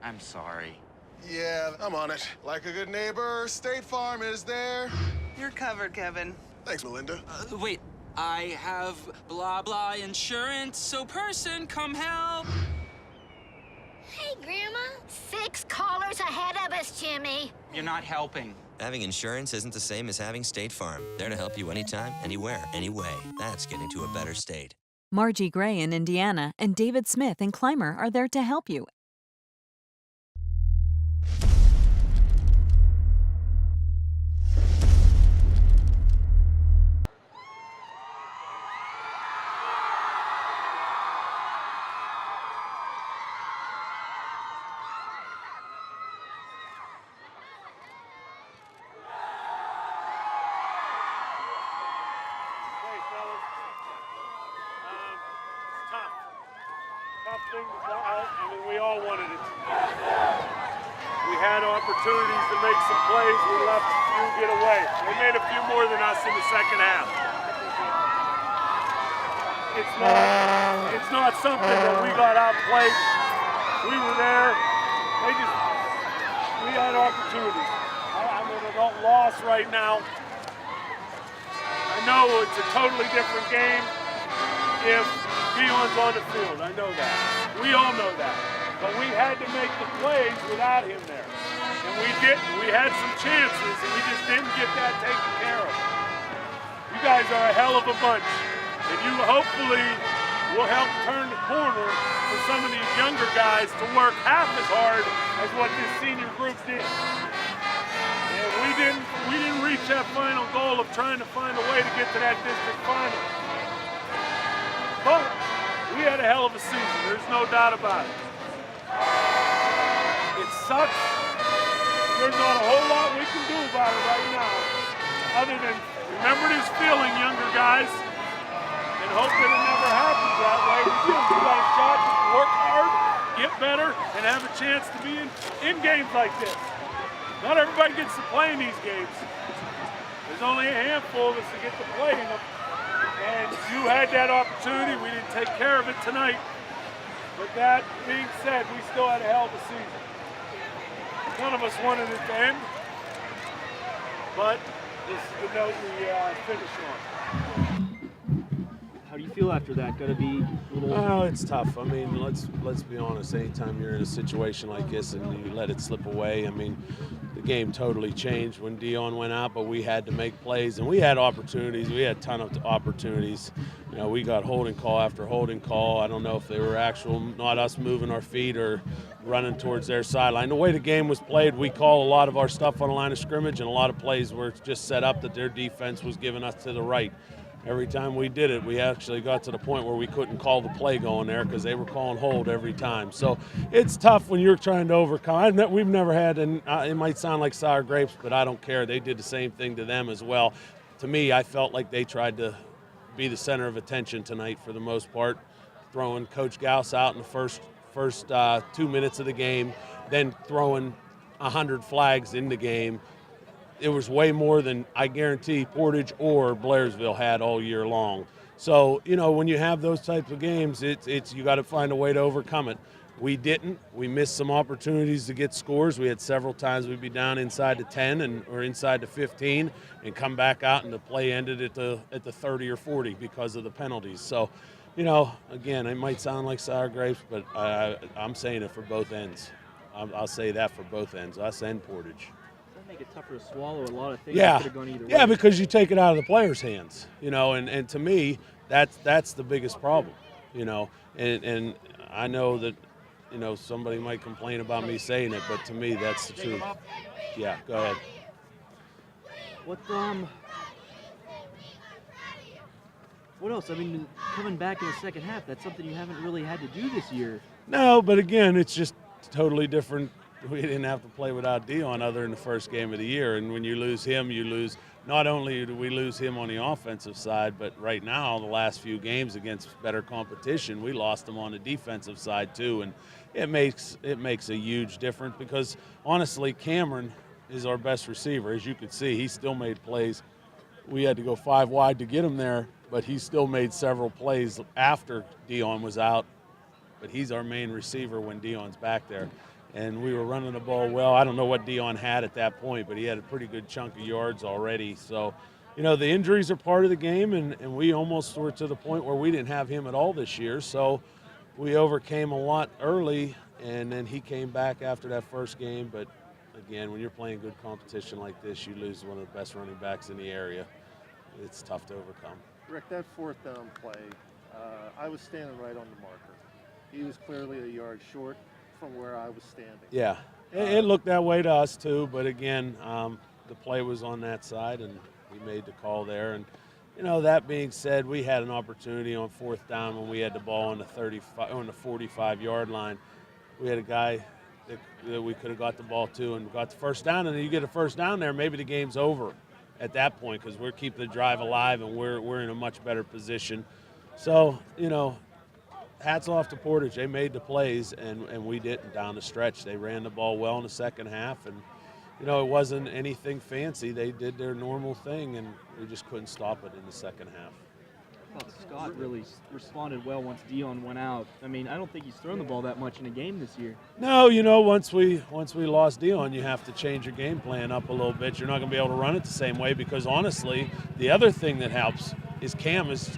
I'm sorry. Yeah, I'm on it. Like a good neighbor, State Farm is there. You're covered, Kevin. Thanks, Melinda. Wait, I have blah blah insurance, so person, come help. Hey, Grandma. 6 callers ahead of us, Jimmy. You're not helping. Having insurance isn't the same as having State Farm. There to help you anytime, anywhere, anyway. That's getting to a better state. Margie Gray in Indiana and David Smith in Clymer are there to help you. Tough thing to go out. I mean, we all wanted it. We had opportunities to make some plays. We left a few get away. They made a few more than us in the second half. It's not something that we got outplayed. We were there. We had opportunities. I mean, they don't loss right now. I know it's a totally different game if Dion's on the field. I know that. We all know that. But we had to make the plays without him there. And we didn't. We had some chances, and we just didn't get that taken care of. You guys are a hell of a bunch. And you hopefully will help turn the corner for some of these younger guys to work half as hard as what this senior group did. And we didn't reach that final goal of trying to find a way to get to that district final. But we had a hell of a season. There's no doubt about it. It sucks. There's not a whole lot we can do about it right now other than remember this feeling, younger guys, and hope that it never happens that way. We got a shot to work hard, get better, and have a chance to be in games like this. Not everybody gets to play in these games. There's only a handful of us to get to play in them. And you had that opportunity. We didn't take care of it tonight. But that being said, we still had a hell of a season. None of us wanted it to end. But this is the note we finish on. How do you feel after that? Got to be a little... Oh, it's tough. I mean, let's be honest. Anytime you're in a situation like this and you let it slip away, I mean, the game totally changed when Dion went out, but we had to make plays, and we had opportunities. We had a ton of opportunities. You know, we got holding call after holding call. I don't know if they were actual, not us moving our feet or running towards their sideline. The way the game was played, we call a lot of our stuff on the line of scrimmage, and a lot of plays were just set up that their defense was giving us to the right. Every time we did it, we actually got to the point where we couldn't call the play going there because they were calling hold every time. So it's tough when you're trying to overcome. We've never had, and it might sound like sour grapes, but I don't care. They did the same thing to them as well. To me, I felt like they tried to be the center of attention tonight for the most part, throwing Coach Gauss out in the first 2 minutes of the game, then throwing 100 flags in the game. It was way more than I guarantee Portage or Blairsville had all year long. So, you know, when you have those types of games, it's you got to find a way to overcome it. We didn't. We missed some opportunities to get scores. We had several times we'd be down inside the 10 or inside the 15 and come back out, and the play ended at the 30 or 40 because of the penalties. So, you know, again, it might sound like sour grapes, but I'm saying it for both ends. I'll say that for both ends, us and Portage. Make it tougher to swallow. A lot of things Yeah, could have gone either way. yeah, because you take it out of the players' hands, you know, and to me, that's the biggest problem, you know, and I know that, you know, somebody might complain about me saying it, but to me, that's the truth. Yeah, go ahead. What else? I mean, coming back in the second half, that's something you haven't really had to do this year. No, but again, it's just totally different. We didn't have to play without Dion other than the first game of the year. And when you lose him, you lose, not only do we lose him on the offensive side, but right now, the last few games against better competition, we lost him on the defensive side too. And it makes a huge difference because, honestly, Cameron is our best receiver. As you can see, he still made plays. We had to go 5 wide to get him there, but he still made several plays after Dion was out. But he's our main receiver when Dion's back there. and we were running the ball well. I don't know what Dion had at that point, but he had a pretty good chunk of yards already. So, the injuries are part of the game, and we almost were to the point where we didn't have him at all this year. So we overcame a lot early, and then he came back after that first game. But, again, when you're playing good competition like this, you lose one of the best running backs in the area. It's tough to overcome. Rick, that fourth down play, I was standing right on the marker. He was clearly a yard short from where I was standing. Yeah, it looked that way to us too, but again, the play was on that side, and we made the call there. And, that being said, we had an opportunity on fourth down when we had the ball on the 45-yard line. We had a guy that we could have got the ball to and got the first down, and then you get a first down there, maybe the game's over at that point because we're keeping the drive alive and we're in a much better position. So, hats off to Portage. They made the plays, and we didn't down the stretch. They ran the ball well in the second half, and, it wasn't anything fancy. They did their normal thing, and we just couldn't stop it in the second half. I thought Scott really responded well once Dion went out. I mean, I don't think he's thrown the ball that much in a game this year. No, once we lost Dion, you have to change your game plan up a little bit. You're not going to be able to run it the same way because, honestly, the other thing that helps is Cam is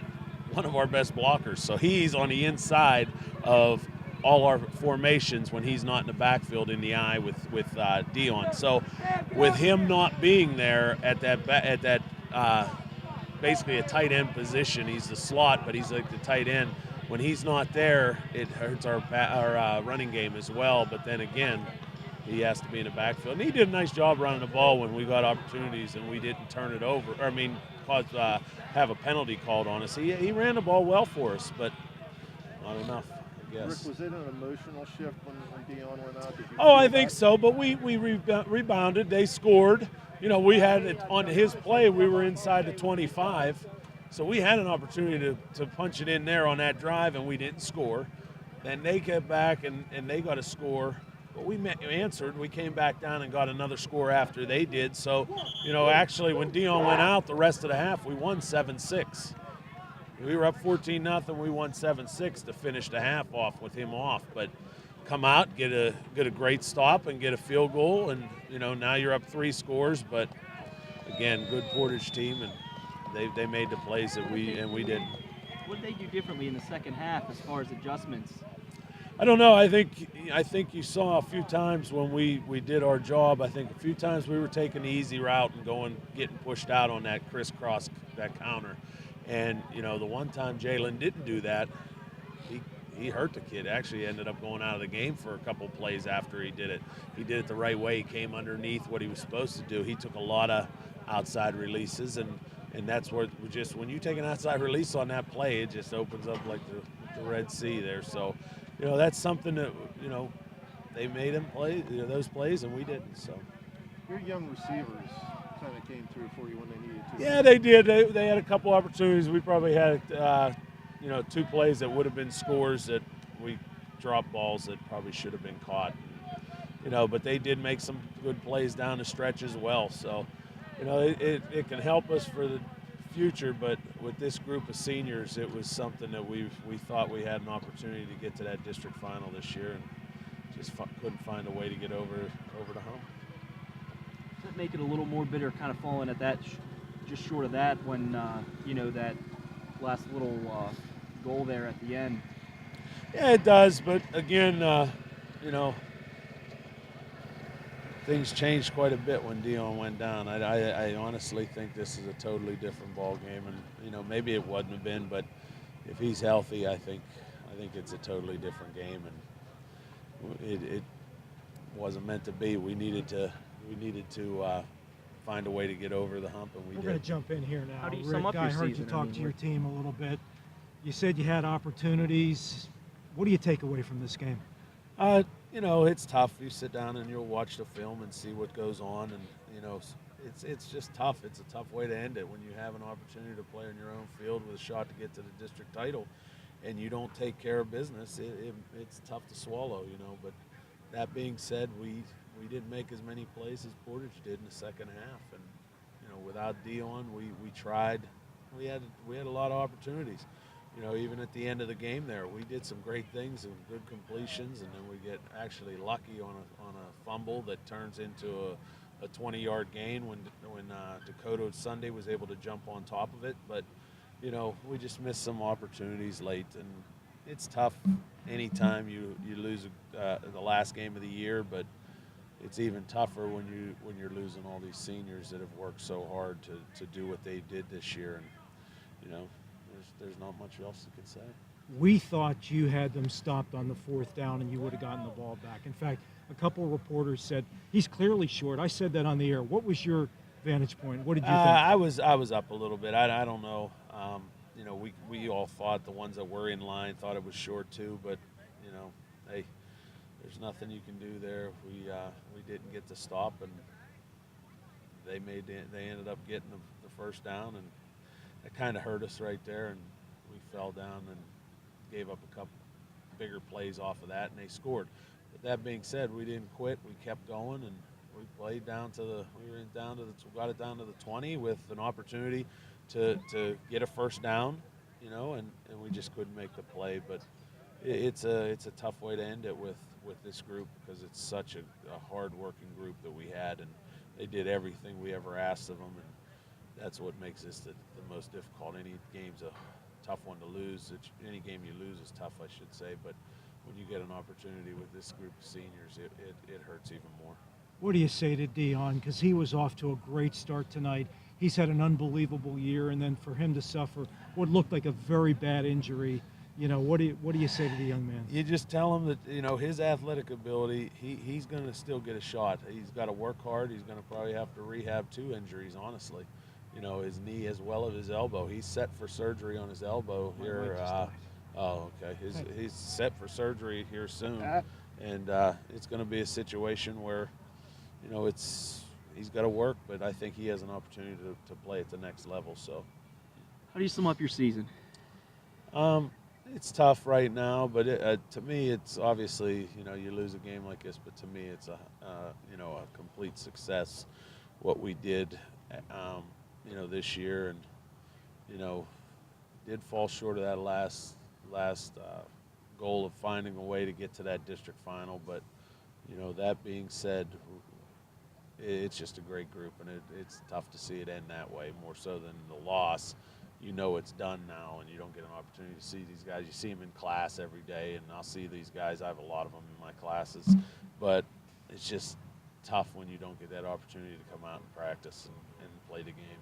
one of our best blockers. So he's on the inside of all our formations when he's not in the backfield in the eye with Dion. So with him not being there at that basically a tight end position, he's the slot, but he's like the tight end. When he's not there, it hurts our running game as well. But then again, he has to be in the backfield. And he did a nice job running the ball when we got opportunities and we didn't turn it over. Have a penalty called on us. He ran the ball well for us, but not enough, I guess. Rick, was it an emotional shift when Dion went out? I think so, but we rebounded. They scored. We had it on his play. We were inside the 25, so we had an opportunity to punch it in there on that drive, and we didn't score. Then they get back, and they got a score. But we answered. We came back down and got another score after they did. So, actually when Dion went out the rest of the half, we won 7-6. We were up 14-0. We won 7-6 to finish the half off with him off. But come out, get a great stop and get a field goal. And, now you're up 3 scores. But, again, good Portage team, and they made the plays that we didn't. What did they do differently in the second half as far as adjustments? I don't know. I think you saw a few times when we did our job. I think a few times we were taking the easy route and getting pushed out on that crisscross, that counter. And, the one time Jalen didn't do that, he hurt the kid. Actually ended up going out of the game for a couple plays after he did it. He did it the right way. He came underneath what he was supposed to do. He took a lot of outside releases, and that's where when you take an outside release on that play, it just opens up like the Red Sea there. So, that's something that, they made him play those plays, and we didn't. So your young receivers kind of came through for you when they needed to. Yeah, they did. They had a couple opportunities. We probably had, 2 plays that would have been scores that we dropped balls that probably should have been caught. But they did make some good plays down the stretch as well. So, it can help us for the future, but with this group of seniors, it was something that we thought we had an opportunity to get to that district final this year, and just couldn't find a way to get over the hump. Does that make it a little more bitter, kind of falling at that, just short of that, when that last little goal there at the end? Yeah, it does, but again, things changed quite a bit when Dion went down. I honestly think this is a totally different ball game, and maybe it wouldn't have been, but if he's healthy, I think it's a totally different game, and it wasn't meant to be. We needed to find a way to get over the hump, and we did. We're going to jump in here now. How do you Rick, sum up your I heard season? you talk to your team a little bit. You said you had opportunities. What do you take away from this game? It's tough. You sit down and you'll watch the film and see what goes on, and it's just tough. It's a tough way to end it when you have an opportunity to play on your own field with a shot to get to the district title, and you don't take care of business. It's tough to swallow, But that being said, we didn't make as many plays as Portage did in the second half, and without Dion, we tried. We had a lot of opportunities. even at the end of the game there, we did some great things and good completions, and then we get actually lucky on a fumble that turns into a 20-yard gain when Dakota Sunday was able to jump on top of it. But, we just missed some opportunities late, and it's tough anytime you lose the last game of the year, but it's even tougher when you're losing all these seniors that have worked so hard to do what they did this year. And, there's not much else you can say. We thought you had them stopped on the 4th down and you would have gotten the ball back. In fact, a couple of reporters said he's clearly short. I said that on the air. What was your vantage point? What did you think? I was up a little bit. I don't know. We all thought, the ones that were in line thought it was short too, but hey, there's nothing you can do there. We didn't get the stop, and they ended up getting the first down, and it kind of hurt us right there, and we fell down and gave up a couple bigger plays off of that, and they scored. But that being said, we didn't quit. We kept going, and we played got it down to the 20 with an opportunity to get a first down, and we just couldn't make the play. But it's a tough way to end it with this group, because it's such a hard-working group that we had, and they did everything we ever asked of them, and that's what makes this the most difficult. Any game's a tough one to lose. Any game you lose is tough, I should say, but when you get an opportunity with this group of seniors, it hurts even more. What do you say to Dion? Because he was off to a great start tonight. He's had an unbelievable year, and then for him to suffer what looked like a very bad injury, what do you say to the young man? You just tell him that, his athletic ability, he's going to still get a shot. He's got to work hard. He's going to probably have to rehab 2 injuries, honestly. His knee as well as his elbow. He's set for surgery on his elbow here. Okay. He's set for surgery here soon, and it's going to be a situation where, he's got to work, but I think he has an opportunity to play at the next level. So, how do you sum up your season? It's tough right now, but to me, it's obviously, you lose a game like this, but to me, it's a complete success what we did. This year, and did fall short of that last goal of finding a way to get to that district final. But that being said, it's just a great group, and it's tough to see it end that way. More so than the loss, it's done now, and you don't get an opportunity to see these guys. You see them in class every day, and I'll see these guys. I have a lot of them in my classes, but it's just tough when you don't get that opportunity to come out and practice and play the game.